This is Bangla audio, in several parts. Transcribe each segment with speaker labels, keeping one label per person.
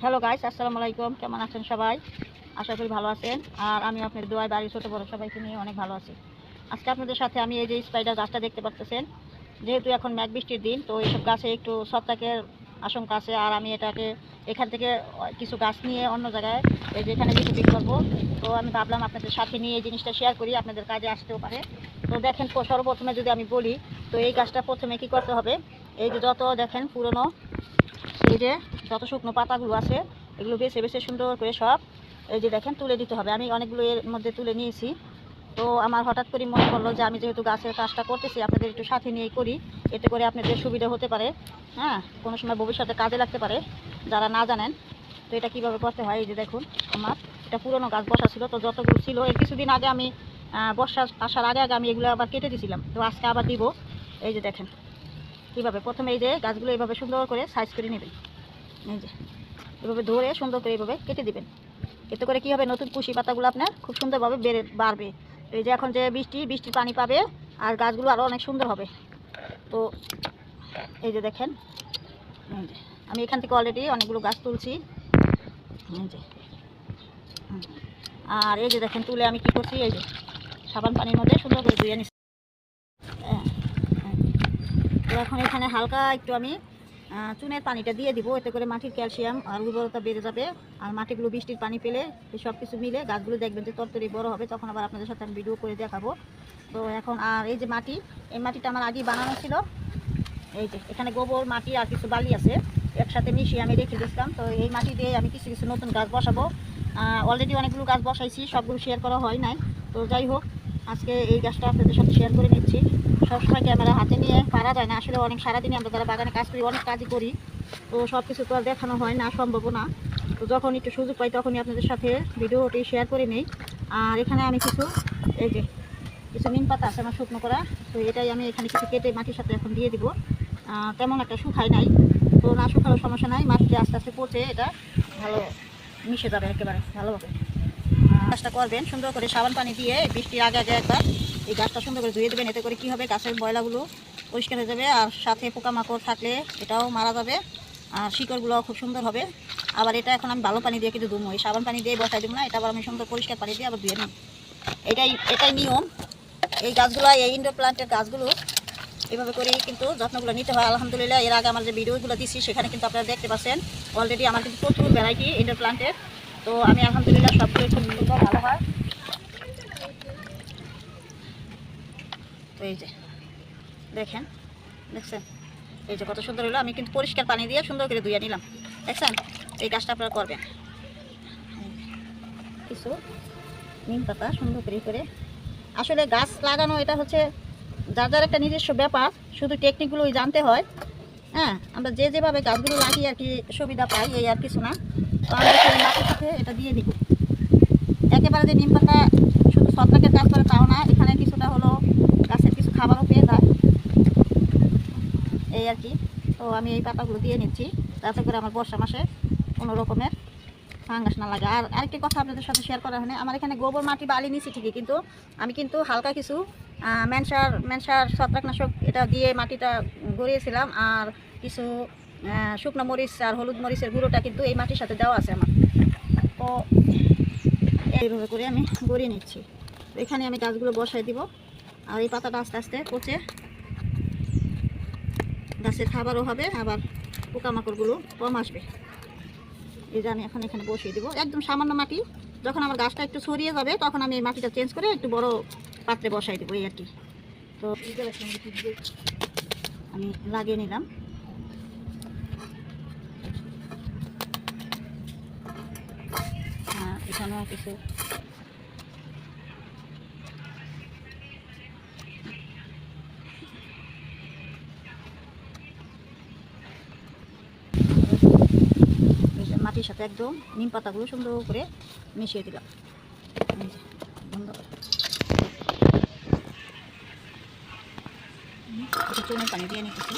Speaker 1: হ্যালো গাইস, আসসালামু আলাইকুম। কেমন আছেন সবাই? আশা করি ভালো আছেন। আর আমি আপনাদের দোয়ায় বাড়ির ছোটো বড় সবাইকে নিয়ে অনেক ভালো আছি। আজকে আপনাদের সাথে আমি এই যে স্পাইডার গাছটা দেখতে পাচ্ছেন, যেহেতু এখন মেঘ বৃষ্টির দিন, তো এইসব গাছে একটু ছত্রাকের আশঙ্কা আছে। আর আমি এটাকে এখান থেকে কিছু গাছ নিয়ে অন্য জায়গায় এই যে এখানে রিপোর্টিং করবো। তো আমি ভাবলাম আপনাদের সাথে নিয়ে এই জিনিসটা শেয়ার করি, আপনাদের কাজে আসতেও পারে। তো দেখেন, সর্বপ্রথমে যদি আমি বলি, তো এই গাছটা প্রথমে কি করতে হবে, এই যে যত দেখেন পুরনো এই যে যত শুকনো পাতাগুলো আছে, এগুলো বেছে বেছে সুন্দর করে সব এই যে দেখেন তুলে দিতে হবে। আমি অনেকগুলো এর মধ্যে তুলে নিয়েছি। তো আমার হঠাৎ করে মনে পড়লো যে আমি যেহেতু গাছের কাজটা করতেছি, আপনাদের একটু সাথে নিয়েই করি, এতে করে আপনাদের সুবিধা হতে পারে। হ্যাঁ, কোনো সময় ভবিষ্যতে কাজে লাগতে পারে যারা না জানেন। তো এটা কীভাবে করতে হয়, এই যে দেখুন, আমার এটা পুরনো গাছ বসা ছিল, তো যতগুলো ছিল এর কিছুদিন আগে আমি বর্ষা আসার আগে আগে আমি এগুলো আবার কেটে দিয়েছিলাম। তো আজকে আবার দিব। এই যে দেখেন কীভাবে প্রথমে এই যে গাছগুলো এইভাবে সুন্দর করে সাইজ করে নেবেন। এই যে এভাবে ধরে সুন্দর করে এইভাবে কেটে দিবেন। এতে করে কী হবে, নতুন কুশি পাতাগুলো আপনার খুব সুন্দরভাবে বাড়বে। এই যে এখন যে বৃষ্টির পানি পাবে, আর গাছগুলো আরও অনেক সুন্দর হবে। তো এই যে দেখেন, এই যে আমি এখান থেকে অলরেডি অনেকগুলো গাছ তুলছি। এই যে আর এই যে দেখেন তুলে আমি কি করছি, এই যে সাবান পানির মধ্যে সুন্দর করে ধুয়ে নিচ্ছি। তো এখন এখানে হালকা একটু আমি চুনের পানিটা দিয়ে দিব, এতে করে মাটির ক্যালসিয়াম আর উর্বরতা বেড়ে যাবে। আর মাটিগুলো বৃষ্টির পানি পেলে এই সব কিছু মিলে গাছগুলো দেখবেন যে তরতরি বড় হবে। তখন আবার আপনাদের সাথে আমি ভিডিও করে দেখাবো। তো এখন আর এই যে এই মাটিটা আমার আগেই বানানো ছিল। এই যে এখানে গোবর মাটি আর কিছু বালি আছে, একসাথে মিশিয়ে আমি রেখে দিচ্ছিলাম। তো এই মাটি দিয়ে আমি কিছু কিছু নতুন গাছ বসাবো। অলরেডি অনেকগুলো গাছ বসাইছি, সবগুলো শেয়ার করা হয় নাই। তো যাই হোক, আজকে এই গাছটা আপনাদের সাথে শেয়ার করে নিচ্ছি। সবসময় ক্যামেরা হাতে নিয়ে পারা যায় না, আসলে অনেক সারাদিনই আমরা যারা বাগানে কাজ করি অনেক কাজই করি, তো সব কিছু তো আর দেখানো হয় না, সম্ভব না। তো যখন একটু সুযোগ পাই তখনই আপনাদের সাথে ভিডিওটি শেয়ার করে নিই। আর এখানে আমি এই যে কিছু নিম পাতা আছে আমার শুকনো করা, তো এটাই আমি এখানে কিছু কেটে মাটির সাথে এখন দিয়ে দিব। তেমন একটা শুকায় নাই, তো না শুকানোর সমস্যা নাই, মাটিতে আস্তে আস্তে পচে এটা ভালো মিশে যাবে একেবারে ভালোভাবে। গাছটা করবেন সুন্দর করে সাবান পানি দিয়ে বৃষ্টির আগে আগে একবার এই গাছটা সুন্দর করে ধুয়ে দেবেন। এতে করে কী হবে, গাছের ময়লাগুলো পরিষ্কার হয়ে যাবে, আর সাথে পোকামাকড় থাকলে এটাও মারা যাবে, আর শিকড়গুলো খুব সুন্দর হবে। আবার এটা এখন আমি ভালো পানি দিয়ে কিন্তু ধুবো, এই সাবান পানি দিয়ে বসাই দেবো না, এটা আবার আমি সুন্দর পরিষ্কার পানি দিয়ে আবার ধুয়ে নিই। এটাই নিয়ম। এই গাছগুলো, এই ইনডোর প্লান্টের গাছগুলো এভাবে করেই কিন্তু যত্নগুলো নিতে হয়। আলহামদুলিল্লাহ, এর আগে আমার যে ভিডিওগুলো দিচ্ছি সেখানে কিন্তু আপনারা দেখতে পাচ্ছেন অলরেডি আমার কিন্তু প্রচুর ভ্যারাইটি ইনডোর প্লান্টের। তো আমি আলহামদুলিল্লাহ সবগুলো খুব সুন্দর ভালো হয়। তো এই যে দেখছেন, এই যে কত সুন্দর হলো। আমি কিন্তু পরিষ্কার পানি দিয়ে সুন্দর করে ধুয়ে নিলাম, দেখছেন। এই কাজটা আপনারা করবেন। কিছু নিম পাতা সুন্দর করে আসলে গাছ লাগানো এটা হচ্ছে যার যার একটা নিজস্ব ব্যাপার, শুধু টেকনিকগুলোই জানতে হয়। হ্যাঁ, আমরা যেভাবে গাছগুলো লাগিয়ে আর কি সুবিধা পাই, এই আর কিছু না। তো আমরা সেই মাটির সাথে এটা দিয়ে দিব। একেবারে যে নিম পাতা শুধু ছত্রাকের কাজ করে তাও না, এখানে কিছুটা হলো গাছের কিছু খাবারও পেয়ে যায়, এই আর কি। তো আমি এই পাতাগুলো দিয়ে নিচ্ছি যাতে করে আমার বর্ষা মাসে কোনো রকমের ফাঙ্গাস না লাগে। আর আরেকটি কথা আপনাদের সাথে শেয়ার করা হয়নি, আমার এখানে গোবর মাটি বালি নিচ্ছি ঠিকই, কিন্তু আমি কিন্তু হালকা কিছু ম্যানসার ছত্রাকনাশক এটা দিয়ে মাটিটা গড়িয়েছিলাম। আর কিছু শুকনো মরিচ আর হলুদ মরিচের গুঁড়োটা কিন্তু এই মাটির সাথে দেওয়া আছে আমার। তো এইভাবে করে আমি গড়িয়ে নিচ্ছি। এখানে আমি গাছগুলো বসাই দিব, আর এই পাতাটা আস্তে আস্তে পচে গাছের খাবারও হবে, আবার পোকামাকড়গুলো কম আসবে। এই যে আমি এখন এখানে বসিয়ে দিব একদম সামান্য মাটি। যখন আমার গাছটা একটু ছড়িয়ে যাবে তখন আমি এই মাটিটা চেঞ্জ করে একটু বড় পাত্রে বসাই দেবো, এই আর কি। তো আমি লাগিয়ে নিলাম। এখানেও কিছু মাটির সাথে একদম নিম পাতাগুলো সুন্দর করে মিশিয়ে দিলাম। চুনের পানি দিয়ে নিতেছি।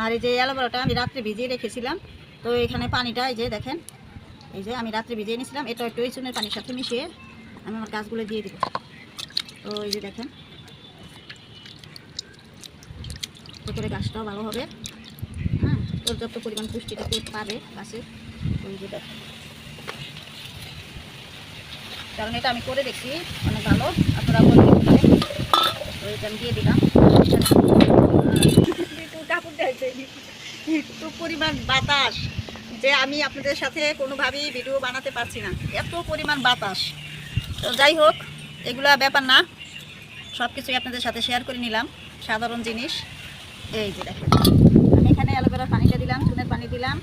Speaker 1: আর এই যে অ্যালোভেরাটা আমি রাত্রে ভিজিয়ে রেখেছিলাম, তো এখানে পানিটা এই যে দেখেন, এই যে আমি রাত্রে ভিজিয়ে নিয়েছিলাম, এটা একটু এই চুনের পানির সাথে মিশিয়ে আমি আমার গাছগুলো দিয়ে দিব। তো এই যে দেখেন এতে করে গাছটাও ভালো হবে, হ্যাঁ, পর্যাপ্ত পরিমাণ পুষ্টিটা পাবে গাছে। ওই যে দেখেন, কারণ এটা আমি করে দেখছি অনেক ভালো, আপনারা করে দেখতে পারেন। তো এটা আমি দিয়ে দিলাম। কাপড় দেয়ছে একটু পরিমাণ বাতাস যে আমি আপনাদের সাথে কোনোভাবেই ভিডিও বানাতে পারছি না, এত পরিমাণ বাতাস। তো যাই হোক, এগুলা ব্যাপার না, সব কিছুই আপনাদের সাথে শেয়ার করে নিলাম, সাধারণ জিনিস। এই যে দেখেন আমি এখানে অ্যালোভেরার পানিটা দিলাম, চুনের পানি দিলাম,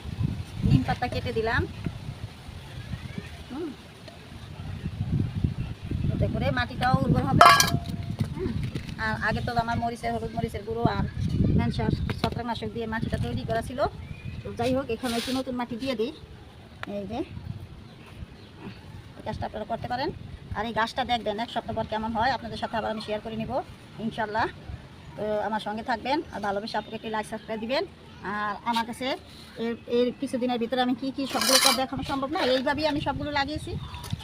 Speaker 1: নিম পাতা কেটে দিলাম, এতে করে মাটিটাও উর্বর হবে। আর আগে তো আমার হলুদ মরিচের গুঁড়ো আর ম্যানসার ছত্রাকনাশক দিয়ে মাটিটা তৈরি করা ছিল। তো যাই হোক, এখানে একটু নতুন মাটি দিয়ে দিই। এই যে এই কাজটা আপনারা করতে পারেন। আর এই গাছটা দেখবেন 1 সপ্তাহ পর কেমন হয়, আপনাদের সাথে আবার আমি শেয়ার করে নিব ইনশাল্লাহ। তো আমার সঙ্গে থাকবেন আর ভালোবেসে আপনাকে একটি লাইক সাবস্ক্রাইব দিবেন। আর আমার কাছে এর কিছুদিনের ভিতরে আমি কি সবগুলো তো দেখানো সম্ভব না, এইভাবেই আমি সবগুলো লাগিয়েছি,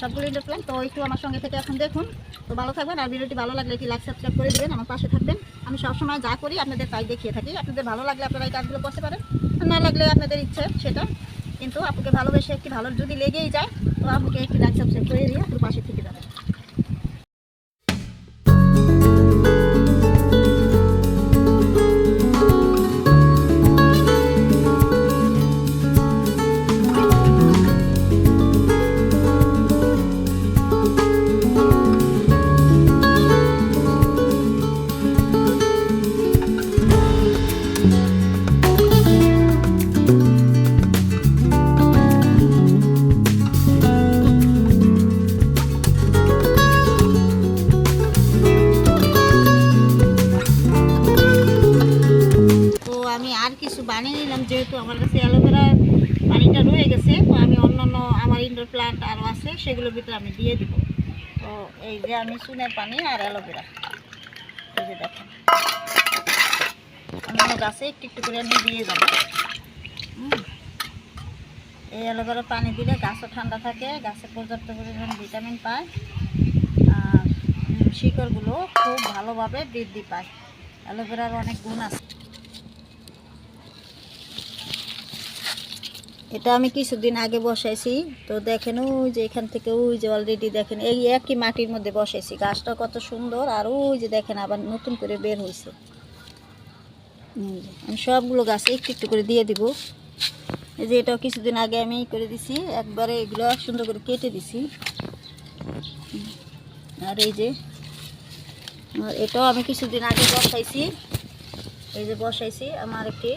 Speaker 1: সবগুলো ইনডোর প্ল্যান্ট। তো একটু আমার সঙ্গে থেকে এখন দেখুন। তো ভালো থাকবেন, আর ভিডিওটি ভালো লাগলে একটি লাইক সাবস্ক্রাইব করে দেবেন, আমার পাশে থাকবেন। আমি সবসময় যা করি আপনাদের তাই দেখিয়ে থাকি। আপনাদের ভালো লাগলে আপনারা এই কাজগুলো করতে পারেন, না লাগলে আপনাদের ইচ্ছে সেটা, কিন্তু আপনাকে ভালোবেসে একটি ভালো যদি লেগেই যায় তো আপনাকে একটি লাইক সাবস্ক্রাইব করে দিয়ে আপনার পাশে থেকে যাবেন। আমি আর কিছু বানিয়ে নিলাম, যেহেতু আমার কাছে অ্যালোভেরার পানিটা রয়ে গেছে, তো আমি অন্যান্য আমার ইনডোর প্ল্যান্ট আরও আছে সেগুলোর ভিতরে আমি দিয়ে দিব। তো এই যে আমি চুনের পানি আর অ্যালোভেরা, এই যে দেখেন অন্যান্য গাছে একটু একটু করে আমি দিয়ে যাবো। এই অ্যালোভেরার পানি দিলে গাছও ঠান্ডা থাকে, গাছে পর্যাপ্ত পরিমাণ ভিটামিন পায়, আর শিকড়গুলো খুব ভালোভাবে বৃদ্ধি পায়। অ্যালোভেরার অনেক গুণ আছে। এটা আমি কিছুদিন আগে বসাইছি, তো দেখেন ওই যে এখান থেকে ওই যে অলরেডি দেখেন এই একই মাটির মধ্যে বসাইছি, গাছটা কত সুন্দর। আর ওই যে দেখেন আবার নতুন করে বের হয়েছে। আমি সবগুলো গাছে একটু একটু করে দিয়ে দিব। এই যে এটাও কিছুদিন আগে আমি করে দিছি, একবারে এগুলো সুন্দর করে কেটে দিছি। আর এই যে এটাও আমি কিছুদিন আগে বসাইছি, এই যে বসাইছি আমার একটি,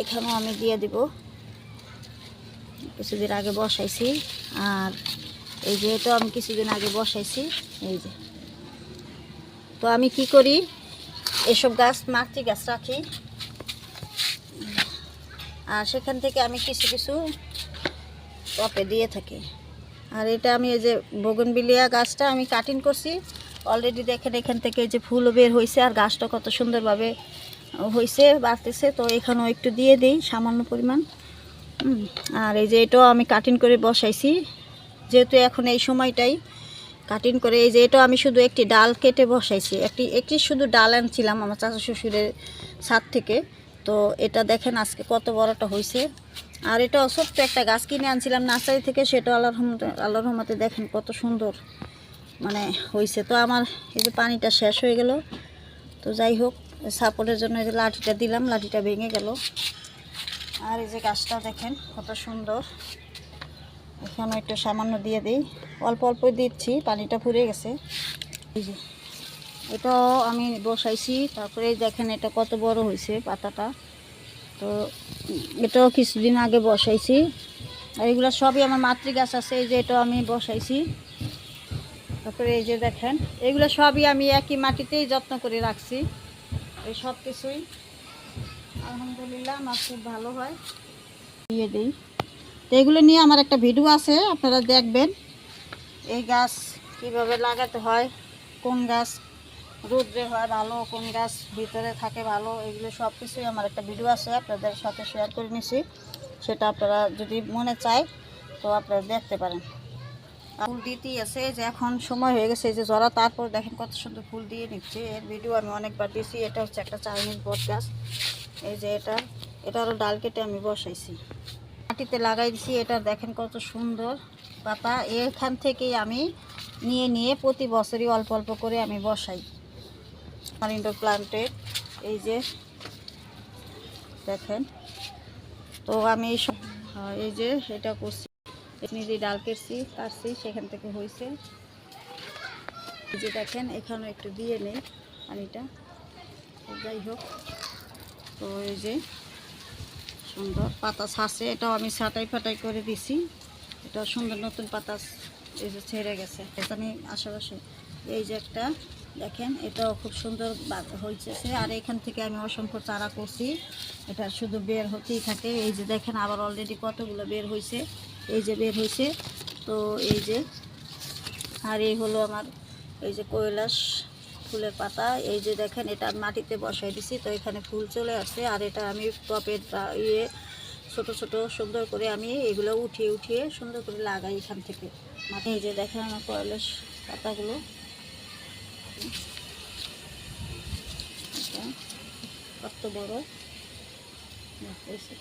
Speaker 1: এখানেও আমি দিয়ে দিব, কিছুদিন আগে বসাইছি। আর এই যে এটাও আমি কিছুদিন আগে বসাইছি। এই যে তো আমি কি করি, এসব গাছ মাতৃ গাছ রাখি, আর সেখান থেকে আমি কিছু কিছু টপে দিয়ে থাকি। আর এটা আমি এই যে বোগনভিলিয়া গাছটা আমি কাটিং করছি অলরেডি, দেখেন এখান থেকে এই যে ফুলও বের হয়েছে, আর গাছটা কত সুন্দরভাবে হয়েছে, বাড়তেছে। তো এখানেও একটু দিয়ে দিই সামান্য পরিমাণ। আর এই যে এটাও আমি কাটিং করে বসাইছি, যেহেতু এখন এই সময়টাই কাটিং করে। এই যে এটাও আমি শুধু একটি ডাল কেটে বসাইছি, একটি শুধু ডাল আনছিলাম আমার চাচা শ্বশুরের ছাদ থেকে। তো এটা দেখেন আজকে কত বড়টা হয়েছে। আর এটাও ছোট্ট একটা গাছ কিনে আনছিলাম নার্সারি থেকে, সেটা আল্লাহর রহমতে দেখেন কত সুন্দর মানে হয়েছে। তো আমার এই যে পানিটা শেষ হয়ে গেল, তো যাই হোক সাপোর্টের জন্য এই যে লাঠিটা দিলাম, লাঠিটা ভেঙে গেল। আর এই যে গাছটা দেখেন কত সুন্দর, এখানে একটু সামান্য দিয়ে দিই, অল্প অল্প দিচ্ছি, পানিটা ফুরিয়ে গেছে। এই যে এটাও আমি বসাইছি, তারপরে দেখেন এটা কত বড় হয়েছে পাতাটা। তো এটাও কিছুদিন আগে বসাইছি। আর এগুলো সবই আমার মাতৃ গাছ আছে, এই যে এটাও আমি বসাইছি। তারপরে এই যে দেখেন এগুলো সবই আমি একই মাটিতেই যত্ন করে রাখছি, এই সব কিছুই আলহামদুলিল্লাহ আমার খুব ভালো হয়, দিয়ে দিই। তো এগুলো নিয়ে আমার একটা ভিডিও আছে, আপনারা দেখবেন এই গাছ কিভাবে লাগাতে হয়, কোন গাছ রোদ্রে হয় ভালো, কোন গাছ ভিতরে থাকে ভালো, এগুলো সব কিছুই আমার একটা ভিডিও আছে, আপনাদের সাথে শেয়ার করে নিছি। সেটা আপনারা যদি মনে চায় তো আপনারা দেখতে পারেন। ফুল দিতেই আছে, যে এখন সময় হয়ে গেছে এই যে জরা, তারপর দেখেন কত সুন্দর ফুল দিয়ে নিচ্ছে। এর ভিডিও আমি অনেকবার দিয়েছি। এটা হচ্ছে একটা চাইনিজ বট গাছ, এই যে এটা আরও ডাল কেটে আমি বসাইছি, মাটিতে লাগাই দিছি। এটা দেখেন কত সুন্দর পাতা। এখান থেকেই আমি নিয়ে নিয়ে প্রতি বছরই অল্প অল্প করে আমি বসাই আমার ইনডোর প্লান্টে। এই যে দেখেন, তো আমি এই যে এটা করছি, নিজেই ডাল কাটছি সেখান থেকে হয়েছে। এই যে দেখেন এখানে একটু দিয়ে নেই পানিটা, যাই হোক। তো এই যে সুন্দর পাতা ছাড়ছে, এটাও আমি ছাটাই ফাটাই করে দিছি। এটা সুন্দর নতুন পাতা এই যে ছেড়ে গেছে এখানে আশেপাশে। এই যে একটা দেখেন, এটাও খুব সুন্দর হয়েছে। আর এখান থেকে আমি অসংখ্য চারা করছি, এটা শুধু বের হতেই থাকে। এই যে দেখেন আবার অলরেডি কতগুলো বের হয়েছে, এই যে বের হয়েছে। তো এই যে, আর এই হলো আমার এই যে কৈলাস ফুলের পাতা। এই যে দেখেন এটা আমি মাটিতে বসাই দিছি, তো এখানে ফুল চলে আসছে। আর এটা আমি টপের ছোট ছোট সুন্দর করে আমি এগুলো উঠিয়ে উঠিয়ে সুন্দর করে লাগাই এখান থেকে মাটি। এই যে দেখেন আমার কৈলাস পাতাগুলো, কত বড় হয়েছে।